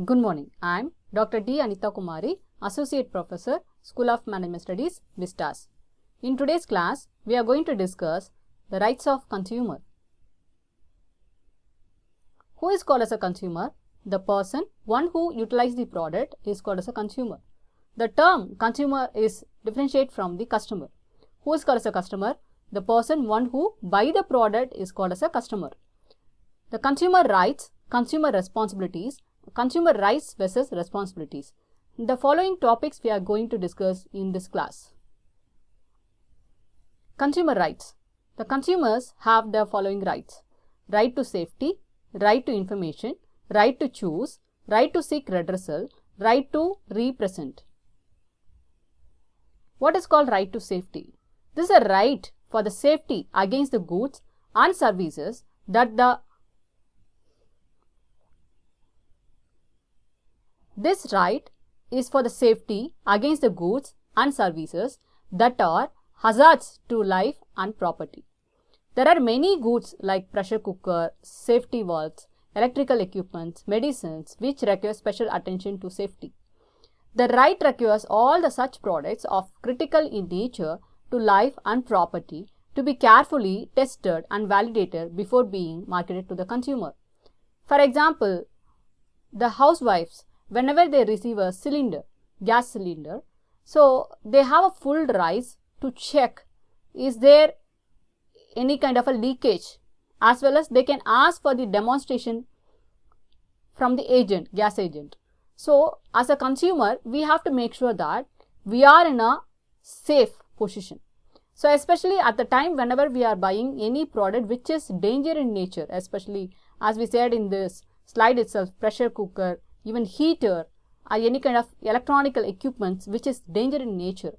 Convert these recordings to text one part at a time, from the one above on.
Good morning. I am Dr. D. Anita Kumari, Associate Professor, School of Management Studies, Vistas. In today's class, we are going to discuss the rights of consumer. Who is called as a consumer? The person, one who utilizes the product is called as a consumer. The term consumer is differentiated from the customer. Who is called as a customer? The person, one who buy the product is called as a customer. The consumer rights, consumer responsibilities, consumer rights versus responsibilities. The following topics we are going to discuss in this class. Consumer rights. The consumers have the following rights: right to safety, right to information, right to choose, right to seek redressal, right to represent. What is called right to safety? This is a right for the safety against the goods and services that This right is for the safety against the goods and services that are hazards to life and property. There are many goods like pressure cooker, safety valves, electrical equipments, medicines which require special attention to safety. The right requires all the such products of critical in nature to life and property to be carefully tested and validated before being marketed to the consumer. For example, the housewives, whenever they receive a cylinder, gas cylinder, so they have a full right to check is there any kind of a leakage, as well as they can ask for the demonstration from the agent, gas agent. So as a consumer, we have to make sure that we are in a safe position. So especially at the time whenever we are buying any product which is danger in nature, especially as we said in this slide itself, pressure cooker, even heater, or any kind of electronic equipments which is danger in nature,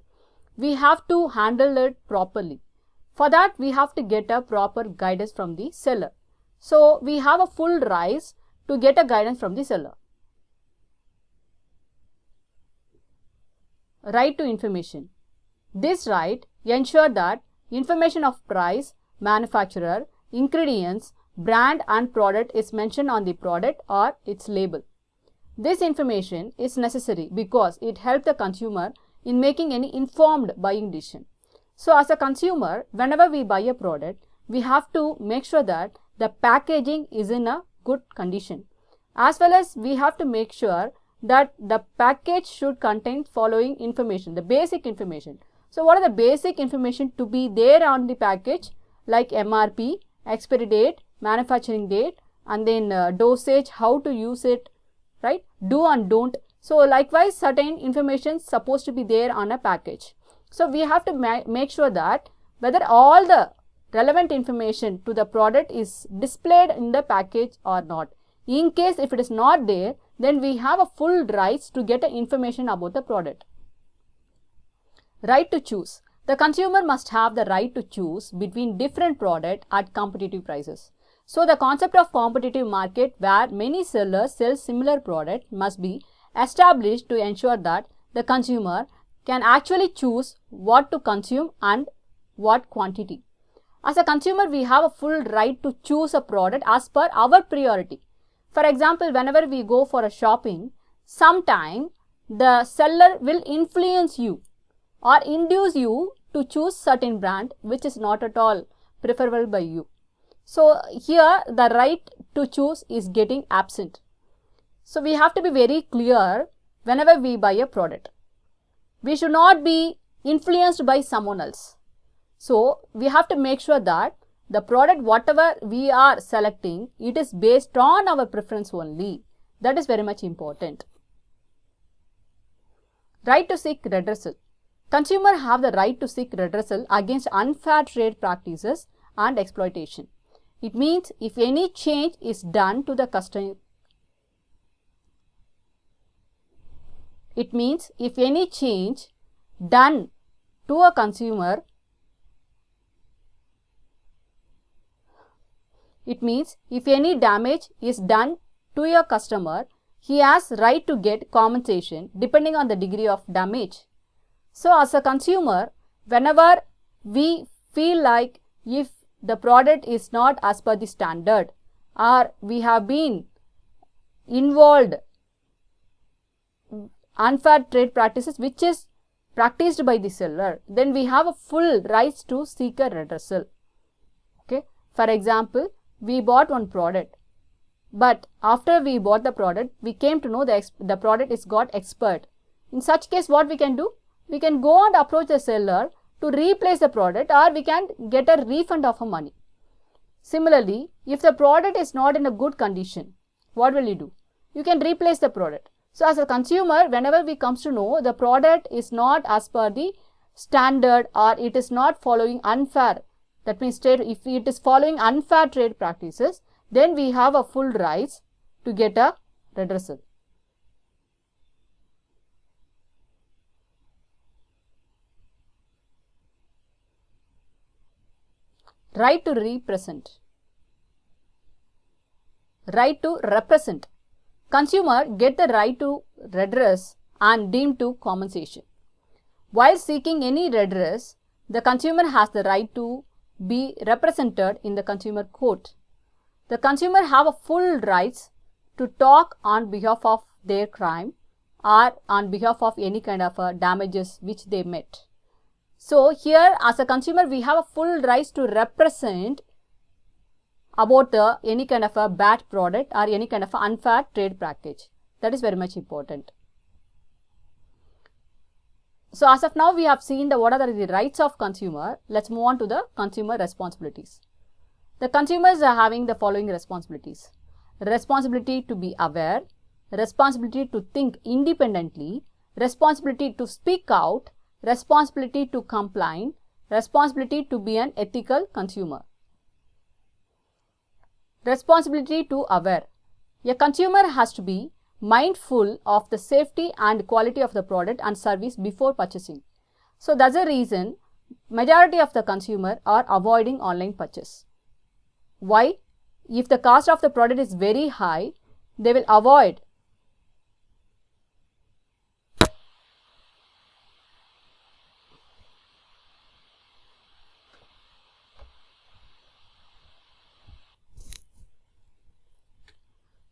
we have to handle it properly. For that, we have to get a proper guidance from the seller. So we have a full right to get a guidance from the seller. Right to information. This right ensures that information of price, manufacturer, ingredients, brand and product is mentioned on the product or its label. This information is necessary because it helps the consumer in making any informed buying decision. So as a consumer, whenever we buy a product, we have to make sure that the packaging is in a good condition. As well as we have to make sure that the package should contain following information, the basic information. So what are the basic information to be there on the package? Like MRP, expiry date, manufacturing date, and then dosage, how to use it, right? Do and don't. So likewise, certain information supposed to be there on a package. So we have to make sure that whether all the relevant information to the product is displayed in the package or not. In case if it is not there, then we have a full rights to get information about the product. Right to choose. The consumer must have the right to choose between different products at competitive prices. So the concept of competitive market where many sellers sell similar products must be established to ensure that the consumer can actually choose what to consume and what quantity. As a consumer, we have a full right to choose a product as per our priority. For example, whenever we go for a shopping, sometime the seller will influence you or induce you to choose certain brand which is not at all preferable by you. So here the right to choose is getting absent. So we have to be very clear whenever we buy a product. We should not be influenced by someone else. So we have to make sure that the product whatever we are selecting, it is based on our preference only. That is very much important. Right to seek redressal. Consumers have the right to seek redressal against unfair trade practices and exploitation. It means if any change is done to the customer, it means if any change done to a consumer, it means if any damage is done to a customer, he has right to get compensation depending on the degree of damage. So as a consumer, whenever we feel like if the product is not as per the standard or we have been involved unfair trade practices which is practiced by the seller, then we have a full rights to seek a redressal. Okay. For example, we bought one product, but after we bought the product, we came to know the product is got expired. In such case, what we can do? We can go and approach the seller to replace the product, or we can get a refund of our money. Similarly, if the product is not in a good condition, what will you do? You can replace the product. So as a consumer, whenever we comes to know the product is not as per the standard, or it is not following unfair, that means if it is following unfair trade practices, then we have a full rights to get a redressal. Right to represent. Right to represent. Consumer get the right to redress and deemed to compensation. While seeking any redress, the consumer has the right to be represented in the consumer court. The consumer have a full rights to talk on behalf of their crime or on behalf of any kind of damages which they met. So here as a consumer, we have a full rights to represent about any kind of a bad product or any kind of unfair trade practice. That is very much important. So as of now, we have seen what are the rights of consumer. Let's move on to the consumer responsibilities. The consumers are having the following responsibilities: responsibility to be aware, responsibility to think independently, responsibility to speak out, responsibility to comply, responsibility to be an ethical consumer. Responsibility to aware. A consumer has to be mindful of the safety and quality of the product and service before purchasing. So that's the reason majority of the consumer are avoiding online purchase. Why? If the cost of the product is very high, they will avoid.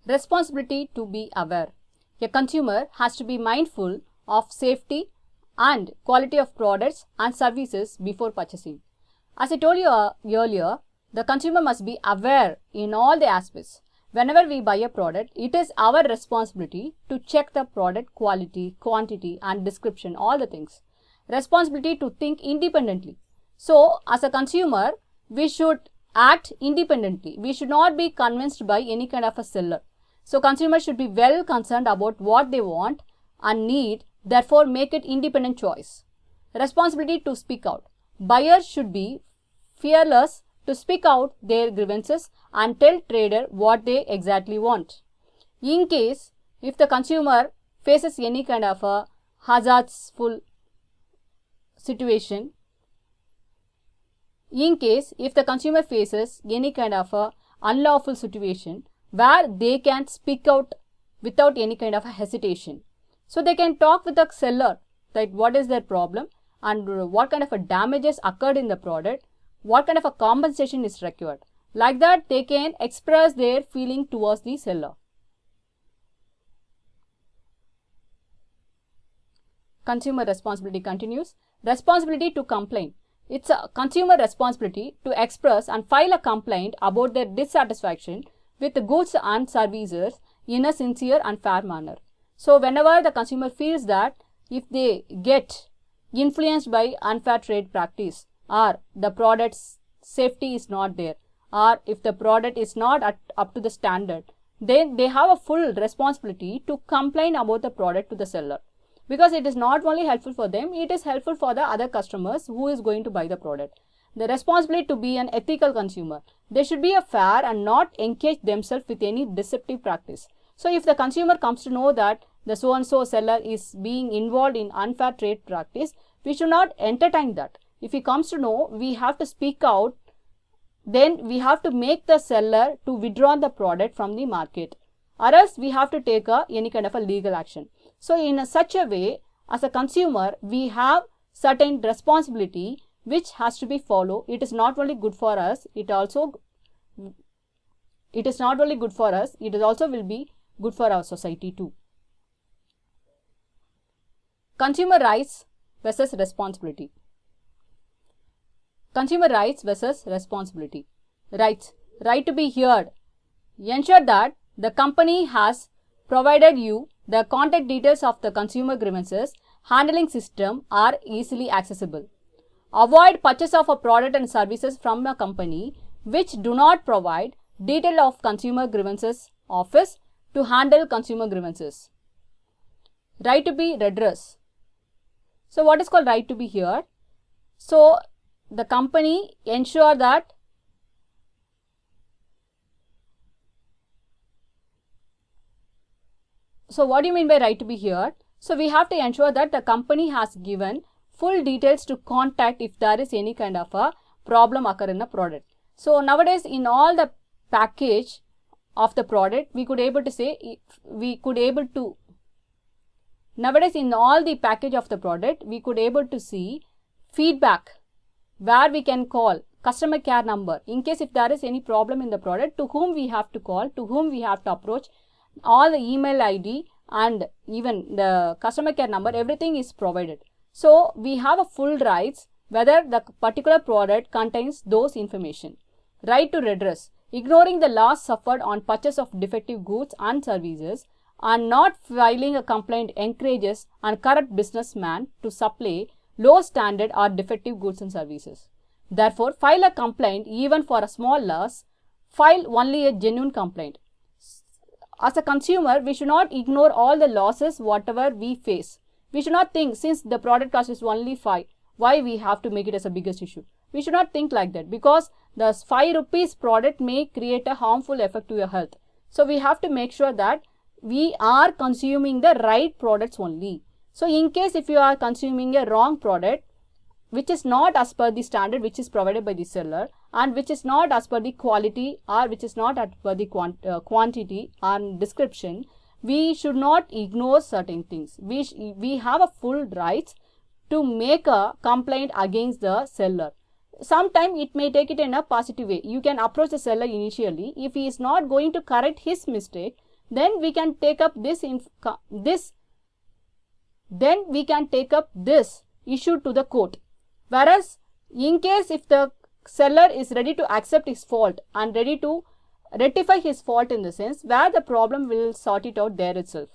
Responsibility to be aware. A consumer has to be mindful of safety and quality of products and services before purchasing. As I told you earlier, the consumer must be aware in all the aspects. Whenever we buy a product, it is our responsibility to check the product quality, quantity and description, all the things. Responsibility to think independently. So, as a consumer, we should act independently. We should not be convinced by any kind of a seller. So, consumers should be well concerned about what they want and need, therefore make it independent choice. Responsibility to speak out. Buyers should be fearless to speak out their grievances and tell trader what they exactly want. In case if the consumer faces any kind of a hazardful situation, in case if the consumer faces any kind of a unlawful situation where they can speak out without any kind of a hesitation. So they can talk with the seller that what is their problem and what kind of a damages occurred in the product, what kind of a compensation is required. Like that they can express their feeling towards the seller. Consumer responsibility continues. Responsibility to complain. It's a consumer responsibility to express and file a complaint about their dissatisfaction with the goods and services in a sincere and fair manner. So whenever the consumer feels that if they get influenced by unfair trade practice, or the product's safety is not there, or if the product is not up to the standard, then they have a full responsibility to complain about the product to the seller. Because it is not only helpful for them, it is helpful for the other customers who is going to buy the product. The responsibility to be an ethical consumer. They should be a fair and not engage themselves with any deceptive practice. So if the consumer comes to know that the so and so seller is being involved in unfair trade practice, we should not entertain that. If he comes to know, we have to speak out, then we have to make the seller to withdraw the product from the market, or else we have to take any kind of a legal action. So in such a way, as a consumer, we have certain responsibility which has to be followed. It is not only good for us, it also will be good for our society too. Consumer rights versus responsibility. Consumer rights versus responsibility. Rights. Right to be heard. Ensure that the company has provided you the contact details of the consumer grievances handling system are easily accessible. Avoid purchase of a product and services from a company which do not provide detail of consumer grievances office to handle consumer grievances. Right to be redress. So what is called right to be heard? So the company ensure that so what do you mean by right to be heard? So we have to ensure that the company has given full details to contact if there is any kind of a problem occur in a product. So nowadays in all the package of the product we could able to say nowadays in all the package of the product we could able to see feedback where we can call customer care number in case if there is any problem in the product, to whom we have to call, to whom we have to approach, all the email ID and even the customer care number, everything is provided. So we have a full rights whether the particular product contains those information. Right to redress. Ignoring the loss suffered on purchase of defective goods and services and not filing a complaint encourages a corrupt businessman to supply low standard or defective goods and services. Therefore, file a complaint even for a small loss. File only a genuine complaint. As a consumer, we should not ignore all the losses whatever we face. We should not think since the product cost is only 5, why we have to make it as a biggest issue. We should not think like that because the 5 rupees product may create a harmful effect to your health. So we have to make sure that we are consuming the right products only. So in case if you are consuming a wrong product which is not as per the standard which is provided by the seller and which is not as per the quality or which is not as per the quantity and description, we should not ignore certain things. We have a full rights to make a complaint against the seller. Sometimes it may take it in a positive way. You can approach the seller initially. If he is not going to correct his mistake, then we can take up this issue to the court. Whereas in case if the seller is ready to accept his fault and ready to rectify his fault in the sense where the problem will sort it out there itself.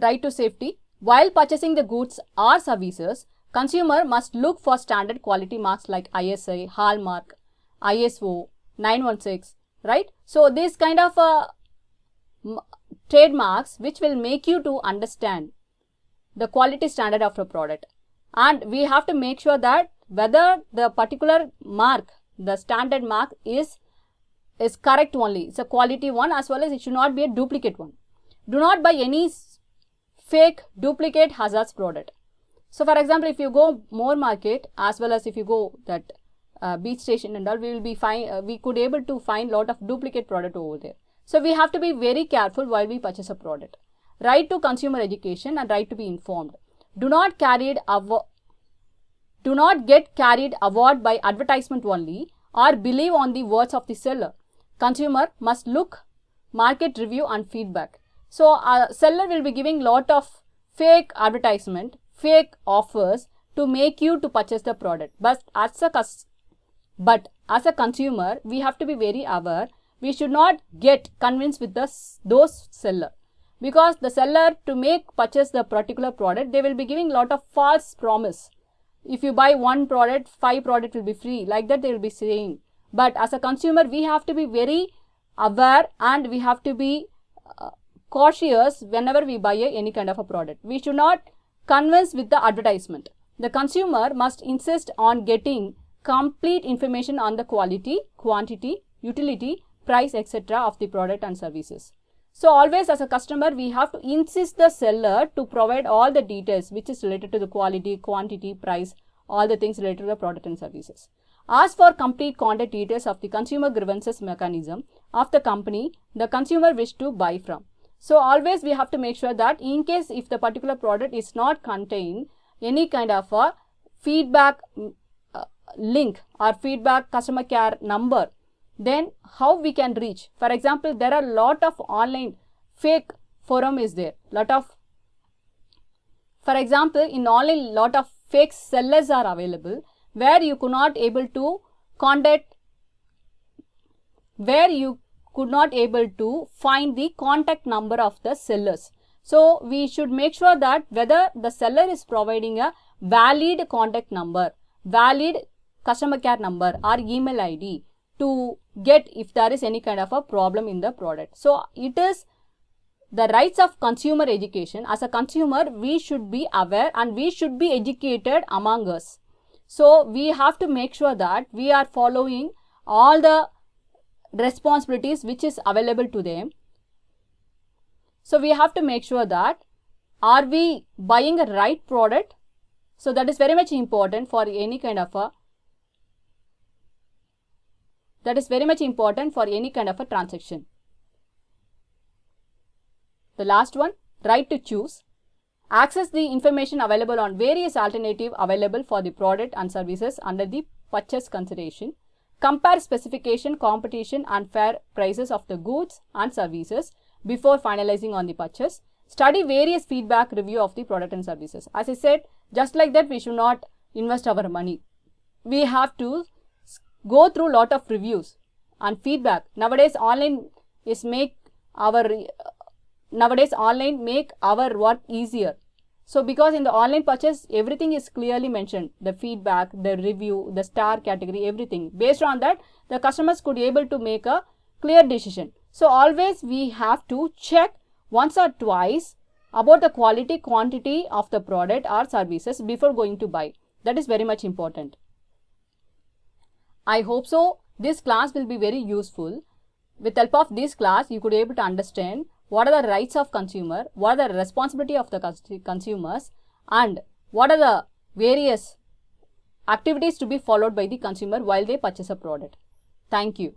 Right to safety. While purchasing the goods or services, consumer must look for standard quality marks like ISI, Hallmark, ISO, 916, right? So this kind of trademarks which will make you to understand the quality standard of a product. And we have to make sure that whether the particular mark, the standard mark is correct only. It's a quality one as well as it should not be a duplicate one. Do not buy any fake duplicate hazards product. So for example, if you go More Market as well as if you go that beach station and all, we could able to find lot of duplicate product over there. So we have to be very careful while we purchase a product. Right to consumer education and right to be informed. Do not get carried away by advertisement only or believe on the words of the seller. Consumer must look market review and feedback. So seller will be giving lot of fake advertisement, fake offers to make you to purchase the product. But as a consumer, we have to be very aware. We should not get convinced with those seller. Because the seller to purchase the particular product, they will be giving lot of false promise. If you buy one product, 5 product will be free. Like that they will be saying. But as a consumer, we have to be very aware and we have to be cautious whenever we buy any kind of a product. We should not convince with the advertisement. The consumer must insist on getting complete information on the quality, quantity, utility, price, etc. of the product and services. So always as a customer, we have to insist the seller to provide all the details which is related to the quality, quantity, price, all the things related to the product and services. Ask for complete contact details of the consumer grievances mechanism of the company the consumer wish to buy from. So always we have to make sure that in case if the particular product is not contain any kind of a feedback link or feedback customer care number, then how we can reach. For example, there are a lot of online fake forum is there, lot of For example, in online lot of fake sellers are available where you could not able to find the contact number of the sellers. So we should make sure that whether the seller is providing a valid contact number, valid customer care number or email ID to get if there is any kind of a problem in the product. So it is the rights of consumer education. As a consumer, we should be aware and we should be educated among us. So we have to make sure that we are following all the responsibilities which is available to them. So we have to make sure that are we buying a right product. So that is very much important for any kind of a transaction. The last one, right to choose. Access the information available on various alternatives available for the product and services under the purchase consideration. Compare specification, competition and fair prices of the goods and services before finalizing on the purchase. Study various feedback review of the product and services. As I said, just like that, we should not invest our money. We have to go through lot of reviews and feedback. Nowadays, online make our work easier. So because in the online purchase, everything is clearly mentioned, the feedback, the review, the star category, everything. Based on that, the customers could be able to make a clear decision. So always we have to check once or twice about the quality, quantity of the product or services before going to buy. That is very much important. I hope so. This class will be very useful. With help of this class, you could be able to understand what are the rights of consumer, what are the responsibility of the consumers, and what are the various activities to be followed by the consumer while they purchase a product. Thank you.